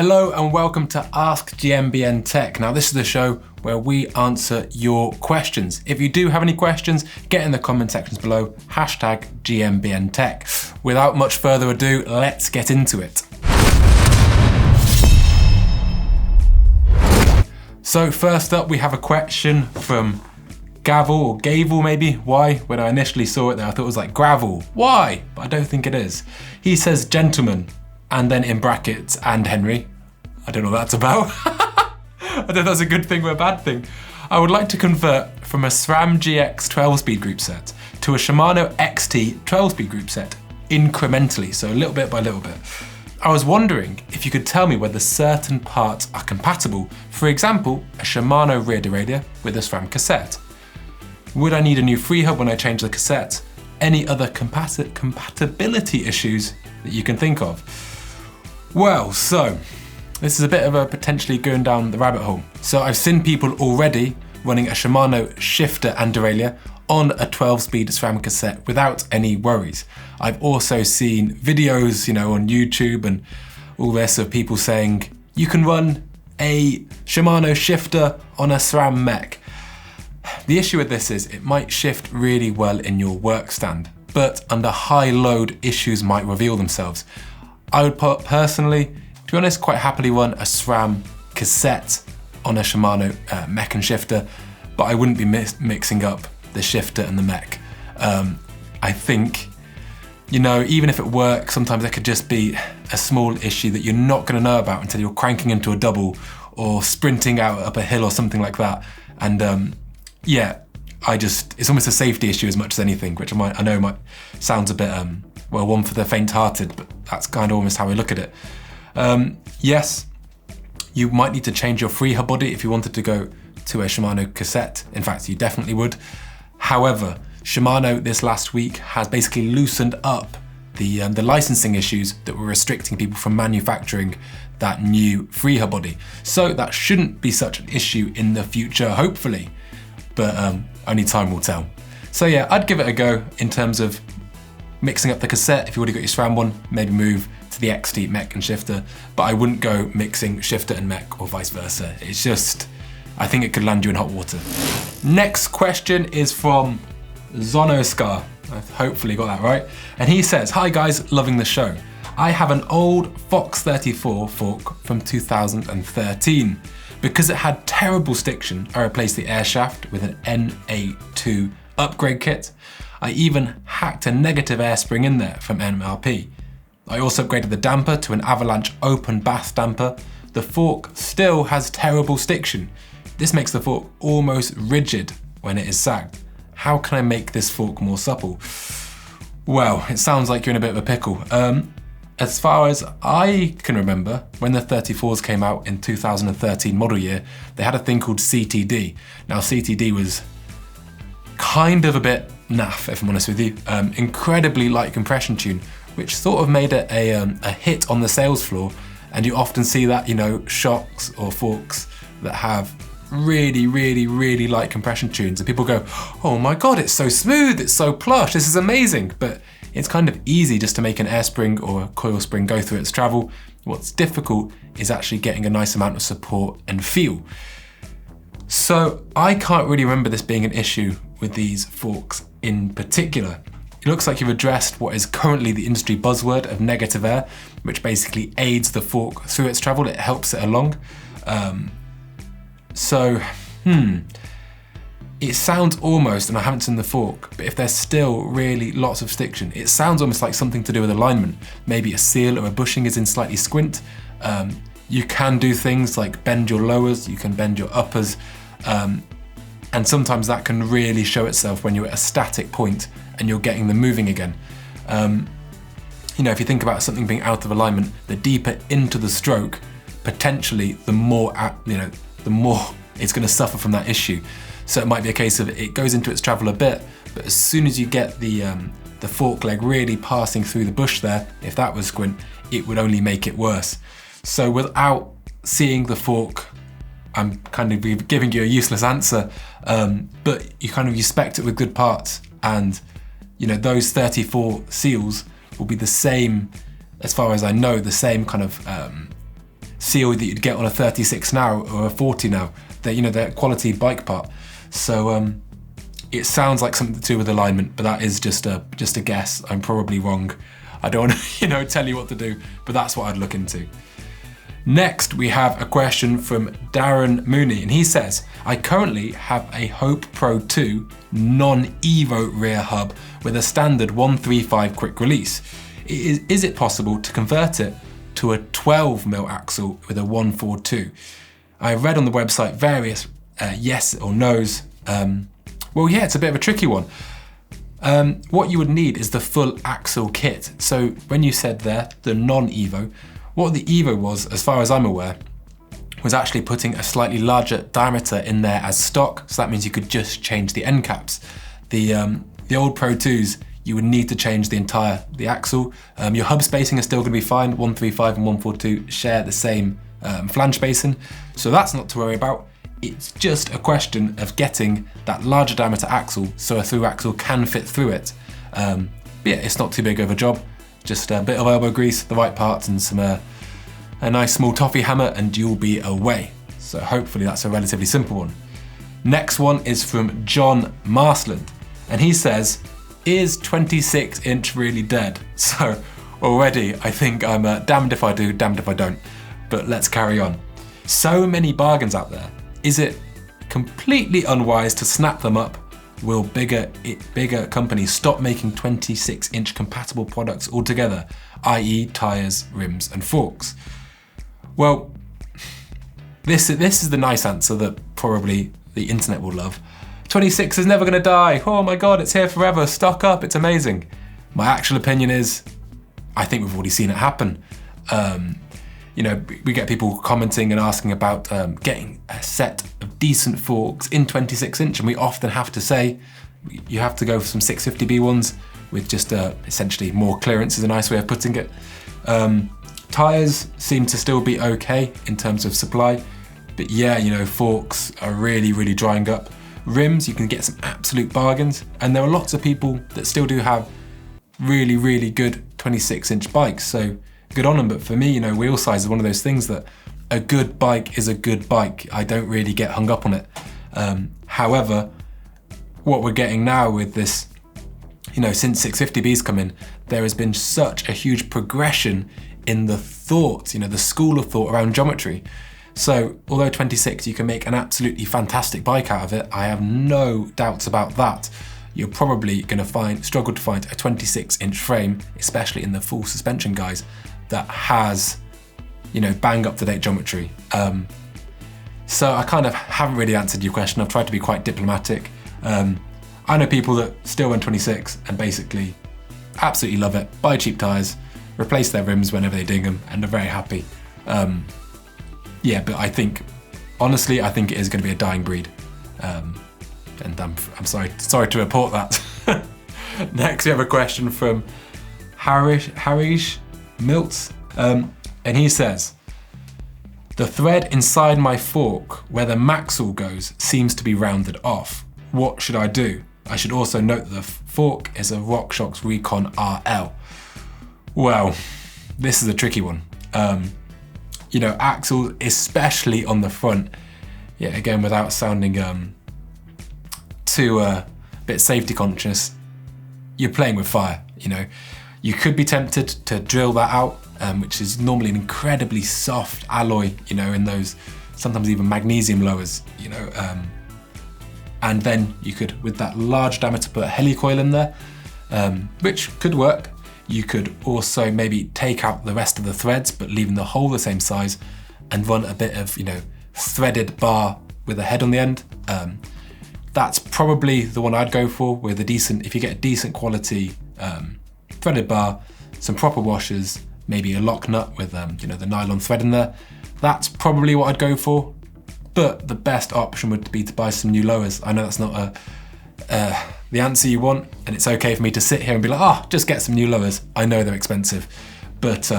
Hello and welcome to Ask GMBN Tech. Now this is the show where we answer your questions. If you do have any questions, get in the comment sections below, hashtag GMBN Tech. Without much further ado, let's get into it. So first up, we have a question from Gavel, or Gavel maybe. Why? When I initially saw it there, I thought it was like gravel. Why? But I don't think it is. He says, gentlemen, and then in brackets, and Henry. I don't know what that's about. I don't know if that's a good thing or a bad thing. I would like to convert from a SRAM GX 12-speed group set to a Shimano XT 12-speed group set incrementally, so little bit by little bit. I was wondering if you could tell me whether certain parts are compatible. For example, a Shimano rear derailleur with a SRAM cassette. Would I need a new free hub when I change the cassette? Any other compatibility issues that you can think of? Well, so this is a bit of a potentially going down the rabbit hole. So I've seen people already running a Shimano shifter and derailleur on a 12-speed SRAM cassette without any worries. I've also seen videos, on YouTube and all this of people saying you can run a Shimano shifter on a SRAM mech. The issue with this is it might shift really well in your work stand, but under high load issues might reveal themselves. I would personally, to be honest, quite happily run a SRAM cassette on a Shimano mech and shifter, but I wouldn't be mixing up the shifter and the mech. I think, even if it works, sometimes there could just be a small issue that you're not going to know about until you're cranking into a double or sprinting out up a hill or something like that. And it's almost a safety issue as much as anything, which I know might sounds a bit, one for the faint-hearted, but that's kind of almost how I look at it. Yes, you might need to change your free hub body if you wanted to go to a Shimano cassette. In fact, you definitely would. However, Shimano this last week has basically loosened up the licensing issues that were restricting people from manufacturing that new free hub body. So that shouldn't be such an issue in the future, hopefully, but only time will tell. So yeah, I'd give it a go in terms of mixing up the cassette. If you already got your SRAM one, maybe move to the XT mech and shifter, but I wouldn't go mixing shifter and mech or vice versa. It's just, I think it could land you in hot water. Next question is from Zonoscar. I've hopefully got that right. And he says, hi guys, loving the show. I have an old Fox 34 fork from 2013. Because it had terrible stiction, I replaced the air shaft with an NA2 upgrade kit. I even hacked a negative air spring in there from MRP. I also upgraded the damper to an Avalanche open bath damper. The fork still has terrible stiction. This makes the fork almost rigid when it is sagged. How can I make this fork more supple? Well, it sounds like you're in a bit of a pickle. As far as I can remember, when the 34s came out in 2013 model year, they had a thing called CTD. Now CTD was kind of a bit naff, if I'm honest with you. Incredibly light compression tune, which sort of made it a hit on the sales floor. And you often see that, shocks or forks that have really, really, really light compression tunes. And people go, oh my God, it's so smooth, it's so plush, this is amazing. But it's kind of easy just to make an air spring or a coil spring go through its travel. What's difficult is actually getting a nice amount of support and feel. So I can't really remember this being an issue with these forks in particular. It looks like you've addressed what is currently the industry buzzword of negative air, which basically aids the fork through its travel, it helps it along. It sounds almost, and I haven't seen the fork, but if there's still really lots of stiction, it sounds almost like something to do with alignment. Maybe a seal or a bushing is in slightly squint. You can do things like bend your lowers, you can bend your uppers, and sometimes that can really show itself when you're at a static point and you're getting them moving again. If you think about something being out of alignment, the deeper into the stroke, potentially the more it's going to suffer from that issue. So it might be a case of it goes into its travel a bit, but as soon as you get the fork leg really passing through the bush there, if that was squint, it would only make it worse. So without seeing the fork, I'm kind of giving you a useless answer, but you spec it with good parts, and those 34 seals will be the same, as far as I know, the same kind of seal that you'd get on a 36 now or a 40 now. They're quality bike part. So it sounds like something to do with alignment, but that is just a guess. I'm probably wrong. I don't want to tell you what to do, but that's what I'd look into. Next, we have a question from DARREN MOONEY, and he says, I currently have a Hope Pro 2 non-Evo rear hub with a standard 135 quick release. Is it possible to convert it to a 12mm axle with a 142? I read on the website various yes or no's. Well, yeah, it's a bit of a tricky one. What you would need is the full axle kit. So when you said there, the non-Evo, what the Evo was, as far as I'm aware, was actually putting a slightly larger diameter in there as stock. So that means you could just change the end caps. The old Pro 2s, you would need to change the axle. Your hub spacing is still gonna be fine. 135 and 142 share the same flange spacing. So that's not to worry about. It's just a question of getting that larger diameter axle so a through axle can fit through it. But yeah, it's not too big of a job. Just a bit of elbow grease, the right parts, and some a nice small toffee hammer, and you'll be away. So hopefully that's a relatively simple one. Next one is from John MARSLAND, and he says, is 26-inch really dead? So already I think I'm damned if I do, damned if I don't. But let's carry on. So many bargains out there. Is it completely unwise to snap them up? Will bigger companies stop making 26-inch compatible products altogether, i.e. tyres, rims and forks? Well, this is the nice answer that probably the internet will love. 26 is never gonna die. Oh my God, it's here forever. Stock up, it's amazing. My actual opinion is, I think we've already seen it happen. We get people commenting and asking about getting a set of decent forks in 26-inch, and we often have to say you have to go for some 650B ones with just essentially more clearance is a nice way of putting it. Tyres seem to still be okay in terms of supply, but yeah, forks are really, really drying up. Rims, you can get some absolute bargains, and there are lots of people that still do have really, really good 26-inch bikes, so good on them. But for me, wheel size is one of those things that a good bike is a good bike. I don't really get hung up on it. However, what we're getting now with this, since 650B's come in, there has been such a huge progression in the thought, the school of thought around geometry. So although 26, you can make an absolutely fantastic bike out of it, I have no doubts about that. You're probably gonna struggle to find a 26-inch frame, especially in the full suspension guys, that has, bang up to date geometry. So I kind of haven't really answered your question. I've tried to be quite diplomatic. I know people that still run 26 and basically absolutely love it, buy cheap tyres, replace their rims whenever they ding them, and are very happy. Yeah, but I think, honestly, I think it is gonna be a dying breed. And I'm sorry to report that. Next, we have a question from Harish Miltz, and he says, the thread inside my fork where the maxle goes seems to be rounded off. What should I do? I should also note that the fork is a RockShox Recon RL. Well, this is a tricky one. Axle, especially on the front, yeah, again, without sounding too bit safety conscious, you're playing with fire. You could be tempted to drill that out, which is normally an incredibly soft alloy, in those sometimes even magnesium lowers, and then you could, with that large diameter, put a helicoil in there, which could work. You could also maybe take out the rest of the threads, but leaving the hole the same size, and run a bit of, threaded bar with a head on the end. That's probably the one I'd go for, with if you get a decent quality threaded bar, some proper washers, maybe a lock nut with the nylon thread in there. That's probably what I'd go for. But the best option would be to buy some new lowers. I know that's not the answer you want, and it's okay for me to sit here and be like, just get some new lowers. I know they're expensive, but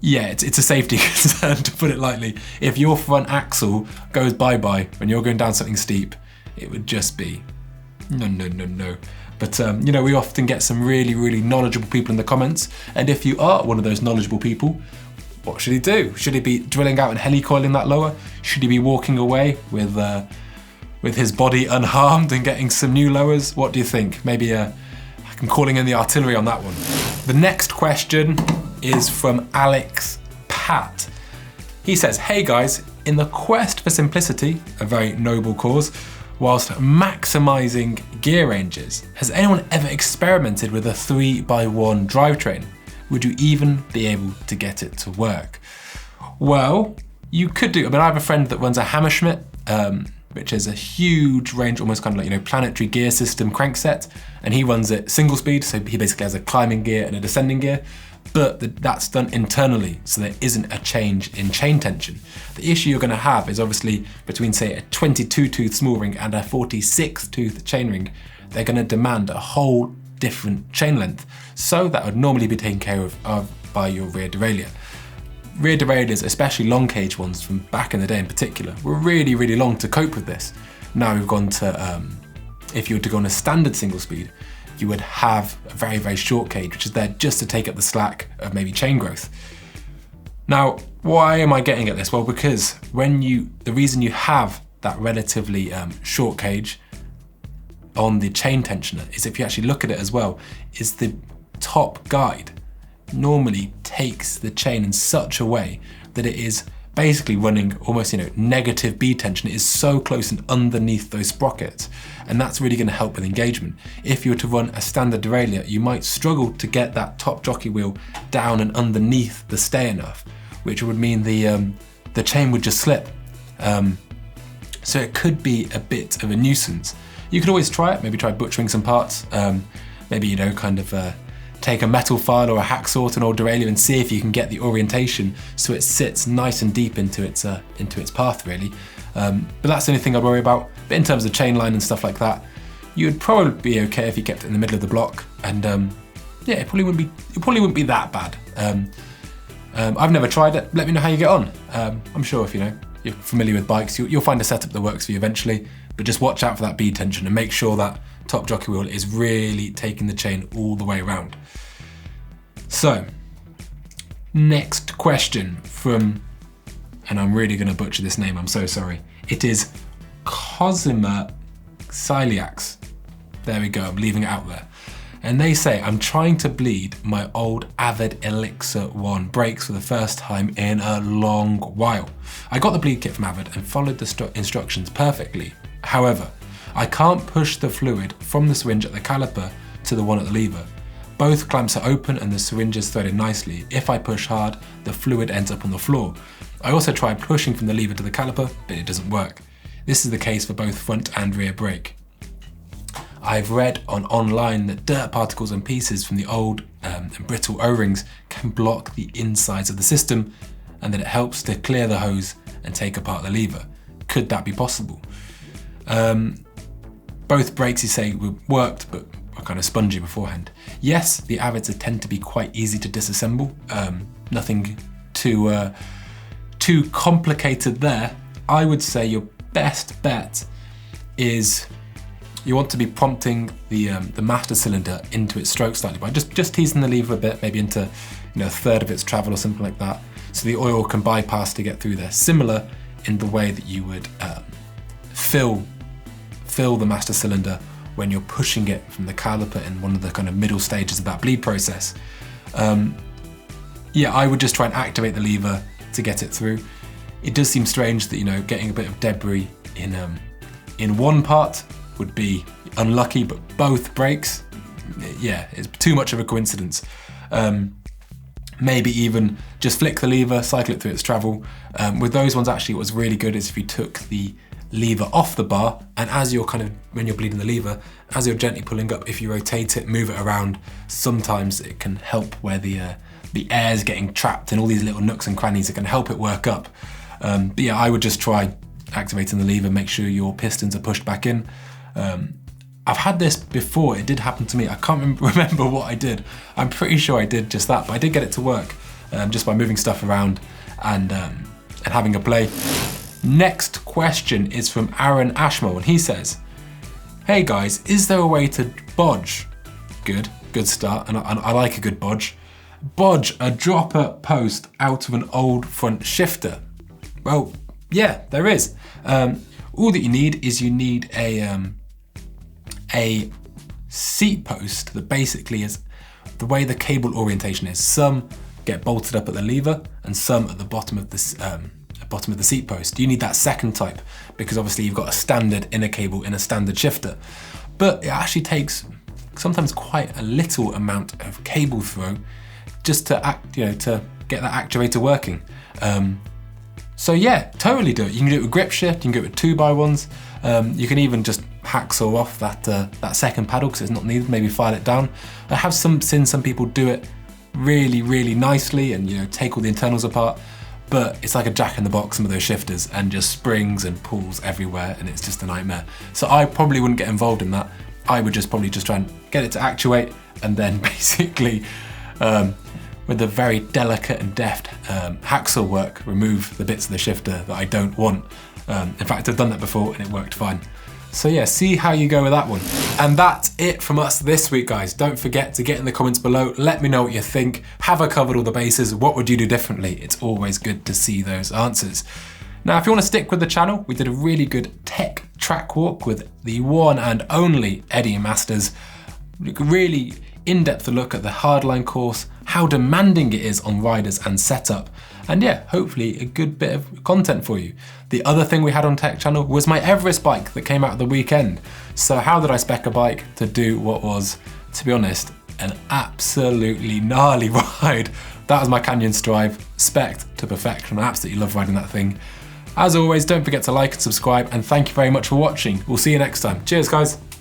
yeah, it's a safety concern, to put it lightly. If your front axle goes bye-bye when you're going down something steep, it would just be no. But we often get some really, really knowledgeable people in the comments, and if you are one of those knowledgeable people, What should he do? Should he be drilling out and helicoiling that lower? Should he be walking away with his body unharmed and getting some new lowers? What do you think? Maybe I'm calling in the artillery on that one. The next question is from Alex Pat. He says, hey guys, in the quest for simplicity, a very noble cause, whilst maximising gear ranges, has anyone ever experimented with a 3x1 drivetrain? Would you even be able to get it to work? Well, you could do. I mean, I have a friend that runs a Hammerschmidt, which is a huge range, almost kind of like, you know, planetary gear system crankset, and he runs it single speed, so he basically has a climbing gear and a descending gear, but that's done internally, so there isn't a change in chain tension. The issue you're gonna have is obviously between, say, a 22-tooth small ring and a 46-tooth chain ring, they're gonna demand a whole different chain length. So that would normally be taken care of by your rear derailleur. Rear derailleurs, especially long cage ones from back in the day in particular, were really, really long to cope with this. Now we've gone to, if you were to go on a standard single speed, you would have a very, very short cage, which is there just to take up the slack of maybe chain growth. Now, why am I getting at this? Well, because the reason you have that relatively short cage on the chain tensioner is, if you actually look at it as well, is the top guide normally takes the chain in such a way that it is basically running almost, you know, negative B tension. It is so close and underneath those sprockets, and that's really going to help with engagement. If you were to run a standard derailleur, you might struggle to get that top jockey wheel down and underneath the stay enough, which would mean the chain would just slip. So it could be a bit of a nuisance. You could always try it, maybe try butchering some parts, maybe, you know, kind of take a metal file or a hacksaw to an old derailleur and see if you can get the orientation so it sits nice and deep into its path, really. But that's the only thing I'd worry about. But in terms of chain line and stuff like that, you'd probably be okay if you kept it in the middle of the block, and yeah, it probably wouldn't be that bad. I've never tried it. Let me know how you get on. I'm sure if you're familiar with bikes, you'll find a setup that works for you eventually. But just watch out for that B tension and make sure that top jockey wheel is really taking the chain all the way around. So, next question from, and I'm really going to butcher this name, I'm so sorry. It is Cosima Ciliax. There we go, I'm leaving it out there. And they say, I'm trying to bleed my old Avid Elixir 1 brakes for the first time in a long while. I got the bleed kit from Avid and followed the instructions perfectly. However, I can't push the fluid from the syringe at the caliper to the one at the lever. Both clamps are open and the syringe is threaded nicely. If I push hard, the fluid ends up on the floor. I also tried pushing from the lever to the caliper, but it doesn't work. This is the case for both front and rear brake. I've read online that dirt particles and pieces from the old and brittle O-rings can block the insides of the system, and that it helps to clear the hose and take apart the lever. Could that be possible? Both brakes, you say, worked, but were kind of spongy beforehand. Yes, the Avids tend to be quite easy to disassemble. Nothing too complicated there. I would say your best bet is you want to be prompting the master cylinder into its stroke slightly by just teasing the lever a bit, maybe into a third of its travel or something like that, so the oil can bypass to get through there. Similar in the way that you would fill the master cylinder when you're pushing it from the caliper in one of the kind of middle stages of that bleed process. Yeah, I would just try and activate the lever to get it through. It does seem strange that getting a bit of debris in one part would be unlucky, but both brakes, yeah, it's too much of a coincidence. Maybe even just flick the lever, cycle it through its travel. With those ones, actually, what was really good is if you took the lever off the bar, and as you're when you're bleeding the lever, as you're gently pulling up, if you rotate it, move it around, sometimes it can help where the air's getting trapped in all these little nooks and crannies. It can help it work up. But yeah, I would just try activating the lever, make sure your pistons are pushed back in. I've had this before, it did happen to me. I can't remember what I did. I'm pretty sure I did just that, but I did get it to work just by moving stuff around and having a play. Next question is from ARON ASHMOLE, and he says, hey guys, is there a way to bodge? Good start, and I like a good bodge. bodge a dropper post out of an old front shifter? Well, yeah, there is. All that you need is a seat post that basically is the way the cable orientation is. Some get bolted up at the lever and some at the bottom of the seat post. You need that second type because obviously you've got a standard inner cable in a standard shifter. But it actually takes sometimes quite a little amount of cable throw just to to get that actuator working. So yeah, totally do it. You can do it with grip shift, you can do it with 2x1s. You can even just hacksaw off that second paddle because it's not needed, maybe file it down. I have seen some people do it really, really nicely and take all the internals apart, but it's like a jack in the box, some of those shifters, and just springs and pulls everywhere and it's just a nightmare. So I probably wouldn't get involved in that. I would probably just try and get it to actuate and then basically with a very delicate and deft hacksaw work, remove the bits of the shifter that I don't want. In fact, I've done that before and it worked fine. So yeah, see how you go with that one. And that's it from us this week, guys. Don't forget to get in the comments below. Let me know what you think. Have I covered all the bases? What would you do differently? It's always good to see those answers. Now, if you want to stick with the channel, we did a really good tech track walk with the one and only Eddie Masters. Really in-depth look at the hardline course, how demanding it is on riders and setup. And yeah, hopefully a good bit of content for you. The other thing we had on Tech Channel was my Everest bike that came out at the weekend. So how did I spec a bike to do what was, to be honest, an absolutely gnarly ride? That was my Canyon Strive, spec'd to perfection. I absolutely love riding that thing. As always, don't forget to like and subscribe, and thank you very much for watching. We'll see you next time. Cheers, guys.